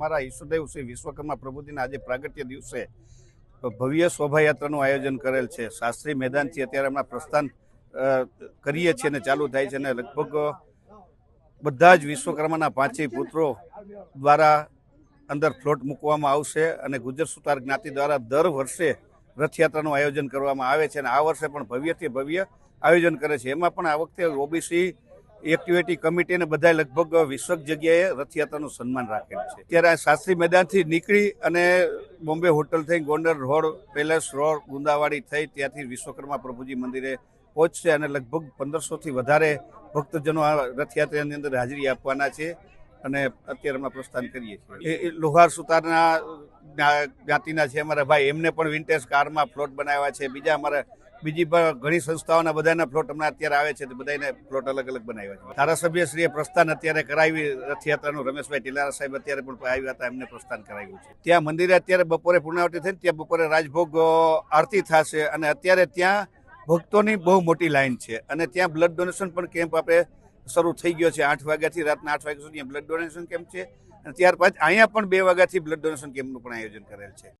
અમારા ઈષ્ટદેવ શ્રી વિશ્વકર્મા પ્રભુજીના આજે પ્રાગટ્ય દિવસે ભવ્ય શોભાયાત્રાનું આયોજન કરેલ છે। શાસ્ત્રી મેદાનથી અત્યારે હમણાં પ્રસ્થાન કરીએ છીએ અને ચાલુ થાય છે, અને લગભગ બધા જ વિશ્વકર્માના પાંચેય પુત્રો દ્વારા અંદર ફ્લોટ મૂકવામાં આવશે અને ગુજર સુતાર જ્ઞાતિ દ્વારા દર વર્ષે રથયાત્રાનું આયોજન કરવામાં આવે છે, અને આ વર્ષે પણ ભવ્યથી ભવ્ય આયોજન કરે છે। એમાં પણ આ વખતે ઓબીસી એક્ટિવિટી કમિટી અને બધા લગભગ 20 જગ્યાએ રથયાત્રાનું સન્માન રાખેલ છે। ત્યારે આ શાસ્ત્રી મેદાનથી નીકળી અને બોમ્બે હોટલ થઈ Gondal road, palace road, Gundawadi થઈ ત્યાંથી વિશ્વકર્મા પ્રભુજી મંદિરે પહોંચશે અને લગભગ 1500થી વધારે ભક્તજનો આ રથયાત્રાની અંદર હાજરી આપવાના છે, અને અત્યારે અમે પ્રસ્થાન કરીએ છીએ। એ લોહાર સુતારના જ્ઞાતિના છે અમારા ભાઈ, એમને પણ વિન્ટેજ કારમાં પ્લોટ બનાવ્યા છે। બીજા અમારા બીજી પણ ઘણી સંસ્થાઓના બધાના પ્લોટ હમણાં અત્યારે આવે છે, તો બધાને પ્લોટ અલગ અલગ બનાવ્યા છે। ધારાસભ્યશ્રીએ પ્રસ્થાન અત્યારે કરાવી રથયાત્રાનું, રમેશભાઈ ટીલારા સાહેબ અત્યારે પણ આવ્યા હતા, એમને પ્રસ્થાન કરાવ્યું છે। ત્યાં મંદિરે અત્યારે બપોરે પૂર્ણાવતી થઈને ત્યાં બપોરે રાજભોગ આરતી થશે, અને અત્યારે ત્યાં ભક્તોની બહુ મોટી લાઈન છે, અને ત્યાં બ્લડ ડોનેશન પણ કેમ્પ આપણે શરૂ થઈ ગયો છે। 8 વાગ્યાથી રાતના 8 વાગ્યા સુધી બ્લડ ડોનેશન કેમ્પ છે, અને ત્યારબાદ અહીંયા પણ 2 વાગ્યાથી બ્લડ ડોનેશન કેમ્પનું પણ આયોજન કરેલ છે।